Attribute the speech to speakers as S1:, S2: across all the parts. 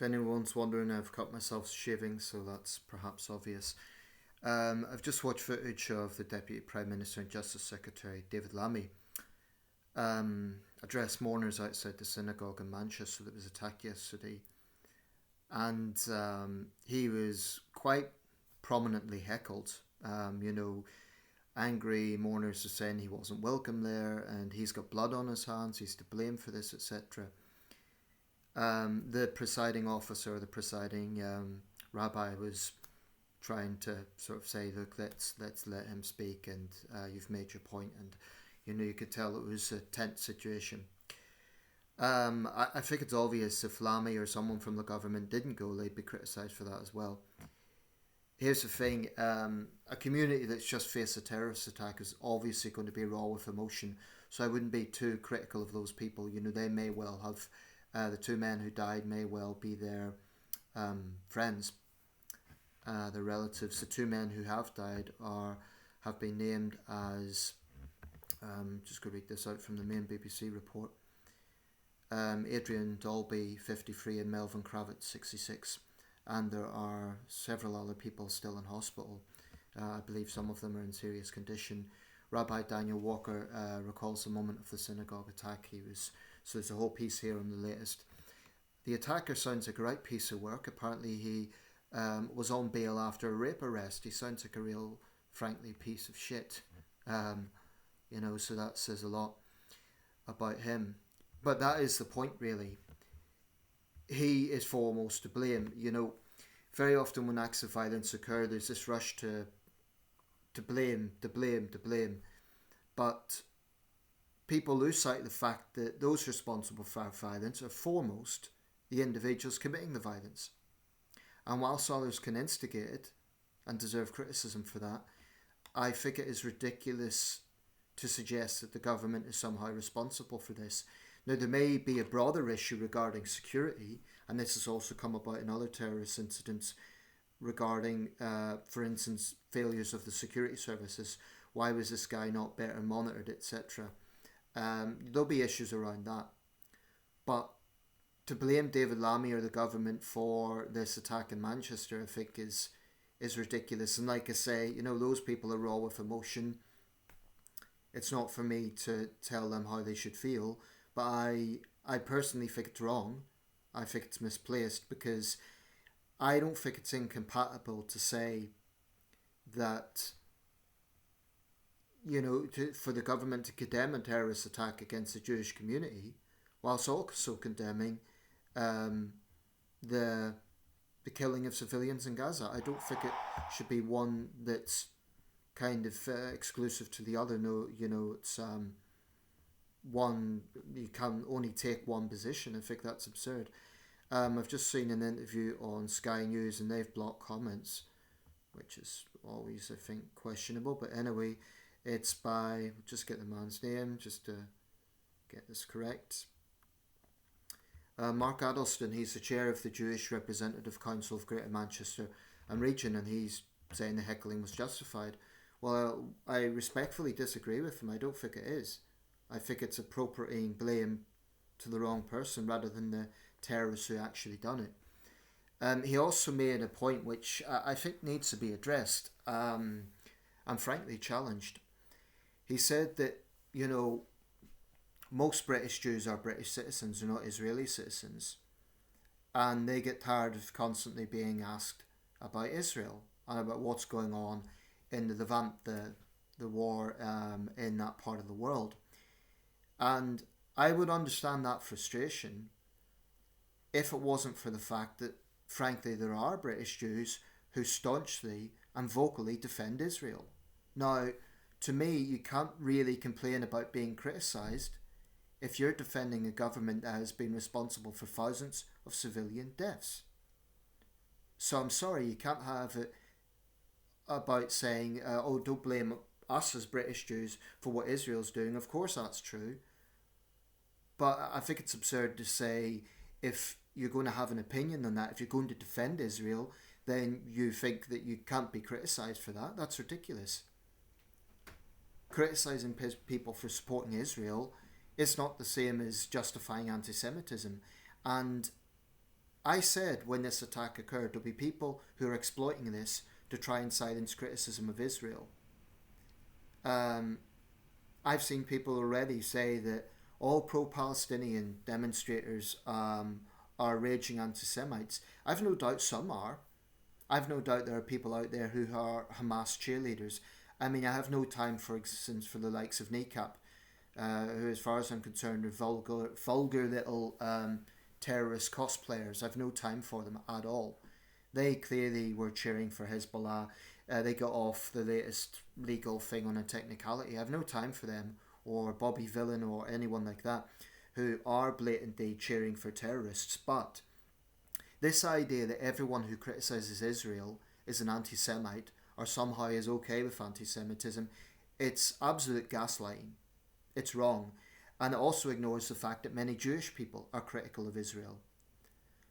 S1: If anyone's wondering, I've cut myself shaving, so that's perhaps obvious. I've just watched footage of the Deputy Prime Minister and Justice Secretary David Lammy address mourners outside the synagogue in Manchester that was attacked yesterday, and he was quite prominently heckled. Angry mourners are saying he wasn't welcome there, and he's got blood on his hands. He's to blame for this, etc. The presiding officer, the presiding rabbi, was trying to sort of say, look, let's let him speak, and you've made your point, and you could tell it was a tense situation. I think it's obvious if Lammy or someone from the government didn't go, they'd be criticised for that as well. Here's the thing, a community that's just faced a terrorist attack is obviously going to be raw with emotion, so I wouldn't be too critical of those people. They may well have, the two men who died may well be their friends, their relatives. The two men who have died have been named as, just going to read this out from the main BBC report, Adrian Dolby, 53, and Melvin Kravitz, 66. And there are several other people still in hospital. I believe some of them are in serious condition. Rabbi Daniel Walker recalls the moment of the synagogue attack. So there's a whole piece here on the latest. The attacker sounds like a right piece of work. Apparently he was on bail after a rape arrest. He sounds like a real, frankly, piece of shit. So that says a lot about him. But that is the point, really. He is foremost to blame. Very often when acts of violence occur, there's this rush to blame. But people lose sight of the fact that those responsible for violence are foremost the individuals committing the violence. And whilst others can instigate it and deserve criticism for that, I think it is ridiculous to suggest that the government is somehow responsible for this. Now, there may be a broader issue regarding security, and this has also come about in other terrorist incidents regarding, for instance, failures of the security services. Why was this guy not better monitored, etc.? There'll be issues around that. But to blame David Lammy or the government for this attack in Manchester, I think is ridiculous. And like I say, those people are raw with emotion. It's not for me to tell them how they should feel. But I personally think it's wrong. I think it's misplaced, because I don't think it's incompatible to say that, for the government to condemn a terrorist attack against the Jewish community, whilst also condemning the killing of civilians in Gaza. I don't think it should be one that's kind of exclusive to the other. No, it's one, you can only take one position. I think that's absurd. I've just seen an interview on Sky News and they've blocked comments, which is always, I think, questionable. But anyway, it's by, just get the man's name just to get this correct. Mark Adlestone, he's the chair of the Jewish Representative Council of Greater Manchester and Region, and he's saying the heckling was justified. Well, I respectfully disagree with him. I don't think it is. I think it's appropriating blame to the wrong person rather than the terrorists who actually done it. He also made a point which I think needs to be addressed and frankly challenged. He said that, most British Jews are British citizens, they're not Israeli citizens. And they get tired of constantly being asked about Israel and about what's going on in the Levant, the war in that part of the world. And I would understand that frustration if it wasn't for the fact that, frankly, there are British Jews who staunchly and vocally defend Israel. Now, to me, you can't really complain about being criticised if you're defending a government that has been responsible for thousands of civilian deaths. So I'm sorry, you can't have it about saying, don't blame us as British Jews for what Israel's doing. Of course that's true. But I think it's absurd to say if you're going to have an opinion on that, if you're going to defend Israel, then you think that you can't be criticised for that. That's ridiculous. Criticising people for supporting Israel is not the same as justifying anti-Semitism. And I said when this attack occurred, there'll be people who are exploiting this to try and silence criticism of Israel. I've seen people already say that all pro-Palestinian demonstrators are raging anti-Semites. I've no doubt some are. I've no doubt there are people out there who are Hamas cheerleaders. I mean, I have no time, for instance, for the likes of Kneecap, who, as far as I'm concerned, are vulgar little terrorist cosplayers. I've no time for them at all. They clearly were cheering for Hezbollah. They got off the latest legal thing on a technicality. I have no time for them, or Bobby Villain, or anyone like that, who are blatantly cheering for terrorists. But this idea that everyone who criticises Israel is an anti-Semite or somehow is okay with anti-Semitism, it's absolute gaslighting. It's wrong. And it also ignores the fact that many Jewish people are critical of Israel.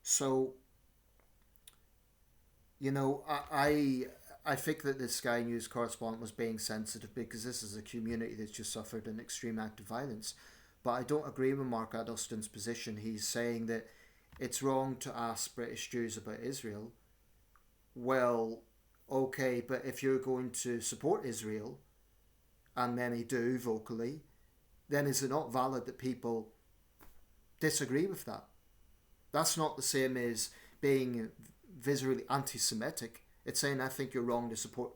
S1: So, I think that the Sky News correspondent was being sensitive because this is a community that's just suffered an extreme act of violence. But I don't agree with Mark Adlestone's position. He's saying that it's wrong to ask British Jews about Israel. Well, okay, but if you're going to support Israel, and many do vocally, then is it not valid that people disagree with that? That's not the same as being viscerally anti-Semitic. It's saying I think you're wrong to support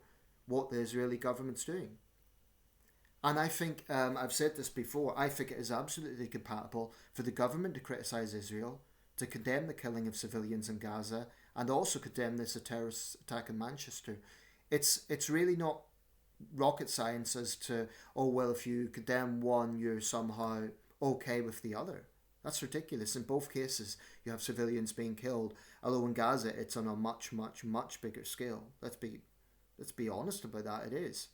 S1: what the Israeli government's doing. And I think, I've said this before, I think it is absolutely compatible for the government to criticise Israel, to condemn the killing of civilians in Gaza, and also condemn this terrorist attack in Manchester. It's really not rocket science as to, oh well, if you condemn one, you're somehow okay with the other. That's ridiculous. In both cases, you have civilians being killed. Although in Gaza, it's on a much, much, much bigger scale. Let's be honest about that. It is.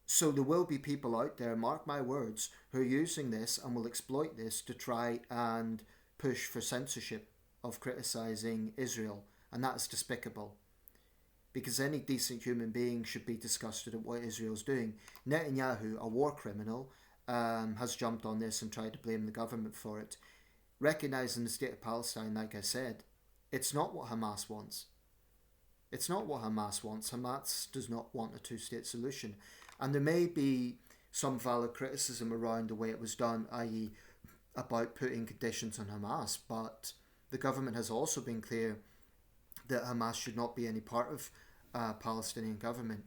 S1: So there will be people out there, mark my words, who are using this and will exploit this to try and push for censorship of criticising Israel, and that is despicable. Because any decent human being should be disgusted at what Israel's doing. Netanyahu, a war criminal, has jumped on this and tried to blame the government for it. Recognising the state of Palestine, like I said, it's not what Hamas wants. It's not what Hamas wants. Hamas does not want a two-state solution. And there may be some valid criticism around the way it was done, i.e. about putting conditions on Hamas, but the government has also been clear that Hamas should not be any part of Palestinian government.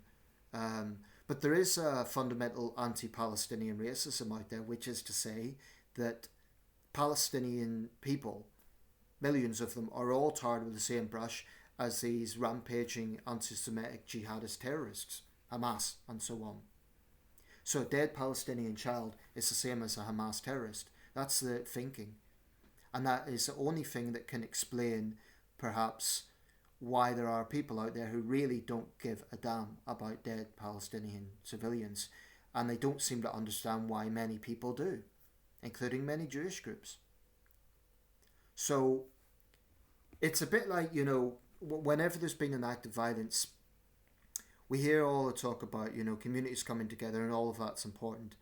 S1: But there is a fundamental anti-Palestinian racism out there, which is to say that Palestinian people, millions of them, are all tarred with the same brush as these rampaging anti-Semitic jihadist terrorists, Hamas, and so on. So a dead Palestinian child is the same as a Hamas terrorist. That's the thinking. And that is the only thing that can explain, perhaps, why there are people out there who really don't give a damn about dead Palestinian civilians. And they don't seem to understand why many people do, including many Jewish groups. So it's a bit like, whenever there's been an act of violence, we hear all the talk about, communities coming together, and all of that's important.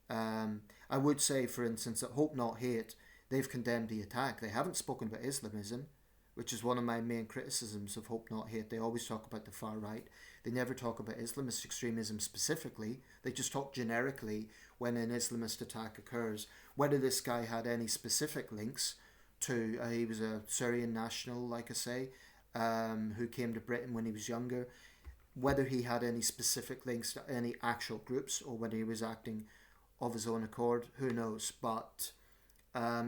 S1: I would say, for instance, that Hope Not Hate, they've condemned the attack. They haven't spoken about Islamism, which is one of my main criticisms of Hope Not Hate. They always talk about the far right. They never talk about Islamist extremism specifically. They just talk generically when an Islamist attack occurs. Whether this guy had any specific links to, he was a Syrian national, like I say, who came to Britain when he was younger. Whether he had any specific links to any actual groups or whether he was acting of his own accord, who knows. But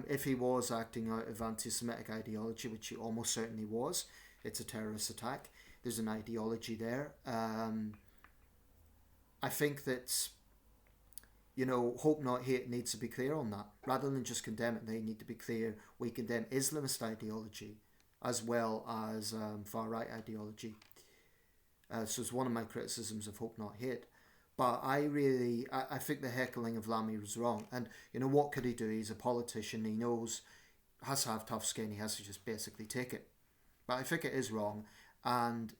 S1: if he was acting out of anti-Semitic ideology, which he almost certainly was, it's a terrorist attack. There's an ideology there. I think that, Hope Not Hate needs to be clear on that. Rather than just condemn it, they need to be clear. We condemn Islamist ideology as well as far-right ideology. So it's one of my criticisms of Hope Not Hate. But I think the heckling of Lammy was wrong. And, what could he do? He's a politician. He knows, has to have tough skin. He has to just basically take it. But I think it is wrong. And,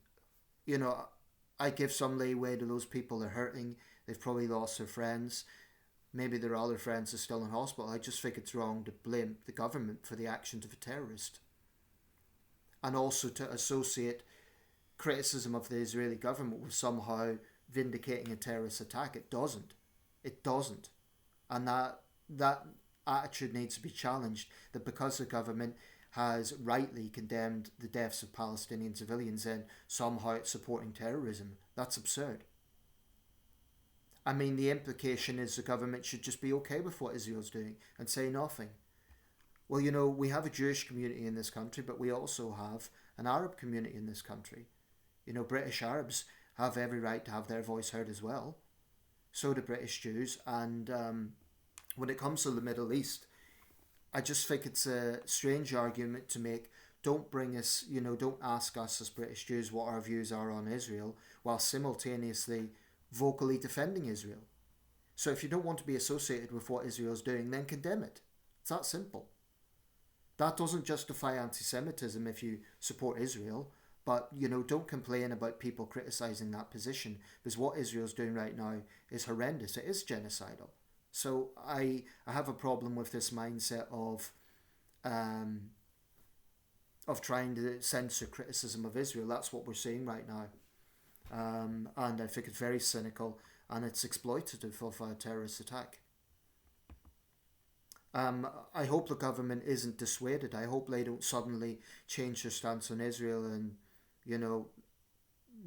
S1: I give some leeway to those people that are hurting. They've probably lost their friends. Maybe there are other friends who are still in hospital. I just think it's wrong to blame the government for the actions of a terrorist. And also to associate criticism of the Israeli government with somehow vindicating a terrorist attack. It doesn't. It doesn't. And that attitude needs to be challenged, that because the government has rightly condemned the deaths of Palestinian civilians, then somehow it's supporting terrorism. That's absurd. I mean, the implication is the government should just be okay with what Israel's doing and say nothing. Well, we have a Jewish community in this country, but we also have an Arab community in this country. British Arabs have every right to have their voice heard as well. So do British Jews. And when it comes to the Middle East, I just think it's a strange argument to make. Don't bring us, don't ask us as British Jews what our views are on Israel, while simultaneously vocally defending Israel. So if you don't want to be associated with what Israel's doing, then condemn it. It's that simple. That doesn't justify anti-Semitism if you support Israel, but don't complain about people criticising that position, because what Israel's doing right now is horrendous. It is genocidal. So I have a problem with this mindset of trying to censor criticism of Israel. That's what we're seeing right now. And I think it's very cynical, and it's exploitative of a terrorist attack. I hope the government isn't dissuaded. I hope they don't suddenly change their stance on Israel and,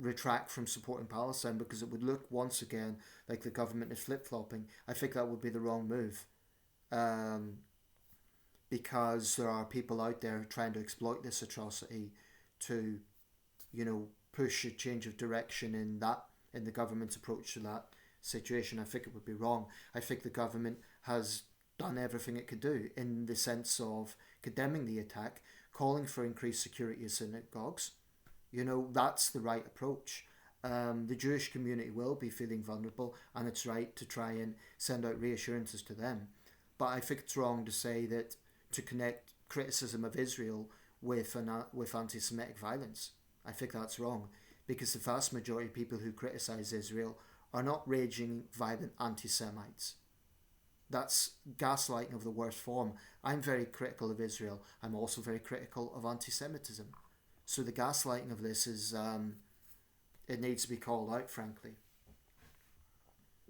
S1: retract from supporting Palestine, because it would look once again like the government is flip-flopping. I think that would be the wrong move. Because there are people out there trying to exploit this atrocity to, push a change of direction in the government's approach to that situation. I think it would be wrong. I think the government has done everything it could do in the sense of condemning the attack, calling for increased security of synagogues. That's the right approach. The Jewish community will be feeling vulnerable, and it's right to try and send out reassurances to them. But I think it's wrong to say that, to connect criticism of Israel with anti-Semitic violence. I think that's wrong, because the vast majority of people who criticise Israel are not raging, violent anti-Semites. That's gaslighting of the worst form. I'm very critical of Israel. I'm also very critical of anti-Semitism. So the gaslighting of this is, it needs to be called out, frankly.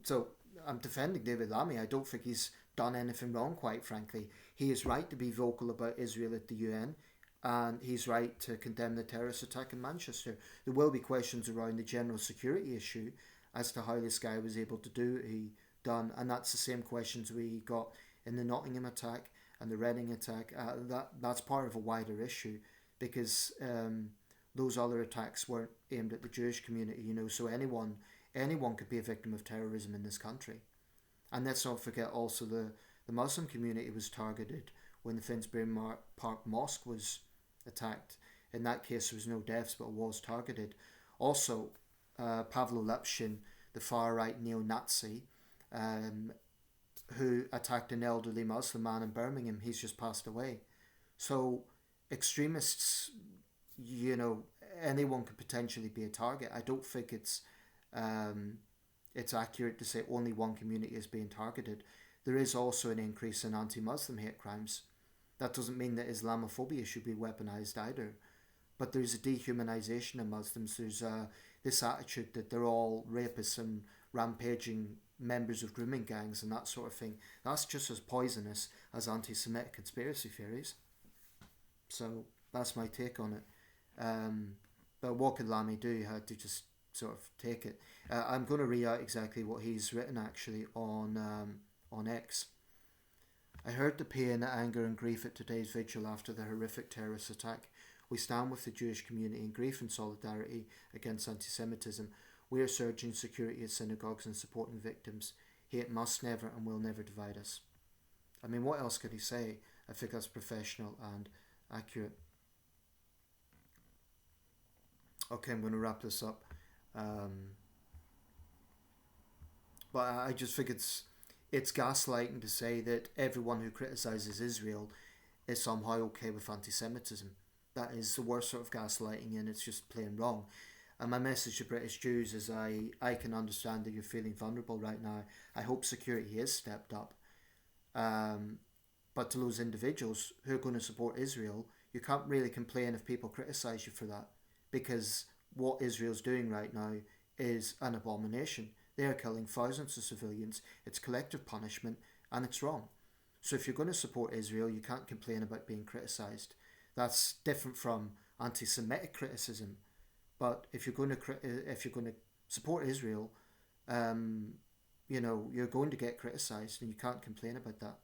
S1: So I'm defending David Lammy. I don't think he's done anything wrong, quite frankly. He is right to be vocal about Israel at the UN, and he's right to condemn the terrorist attack in Manchester. There will be questions around the general security issue as to how this guy was able to do what he done, and that's the same questions we got in the Nottingham attack and the Reading attack. That's part of a wider issue, because those other attacks weren't aimed at the Jewish community, so anyone could be a victim of terrorism in this country. And let's not forget also the Muslim community was targeted when the Finsbury Park Mosque was attacked. In that case, there was no deaths, but it was targeted. Also, Pavlo Lepshin, the far-right neo-Nazi, who attacked an elderly Muslim man in Birmingham, he's just passed away. So extremists, anyone could potentially be a target. I don't think it's accurate to say only one community is being targeted. There is also an increase in anti-Muslim hate crimes. That doesn't mean that Islamophobia should be weaponized either. But there's a dehumanization of Muslims. There's this attitude that they're all rapists and rampaging members of grooming gangs and that sort of thing. That's just as poisonous as anti-Semitic conspiracy theories. So that's my take on it. But what could Lammy do? He had to just sort of take it. I'm going to read out exactly what he's written actually on X. I heard the pain, anger and grief at today's vigil after the horrific terrorist attack. We stand with the Jewish community in grief and solidarity against anti-Semitism. We are surging security at synagogues and supporting victims. Hate must never and will never divide us. I mean, what else could he say? I think that's professional and accurate. Okay, I'm going to wrap this up. But I just think it's gaslighting to say that everyone who criticises Israel is somehow okay with anti-Semitism. That is the worst sort of gaslighting, and it's just plain wrong. And my message to British Jews is I can understand that you're feeling vulnerable right now. I hope security is stepped up. But to those individuals who are going to support Israel, you can't really complain if people criticise you for that, because what Israel's doing right now is an abomination. They are killing thousands of civilians. It's collective punishment, and it's wrong. So if you're going to support Israel, you can't complain about being criticised. That's different from anti-Semitic criticism. But if you're going to support Israel, you're going to get criticised, and you can't complain about that.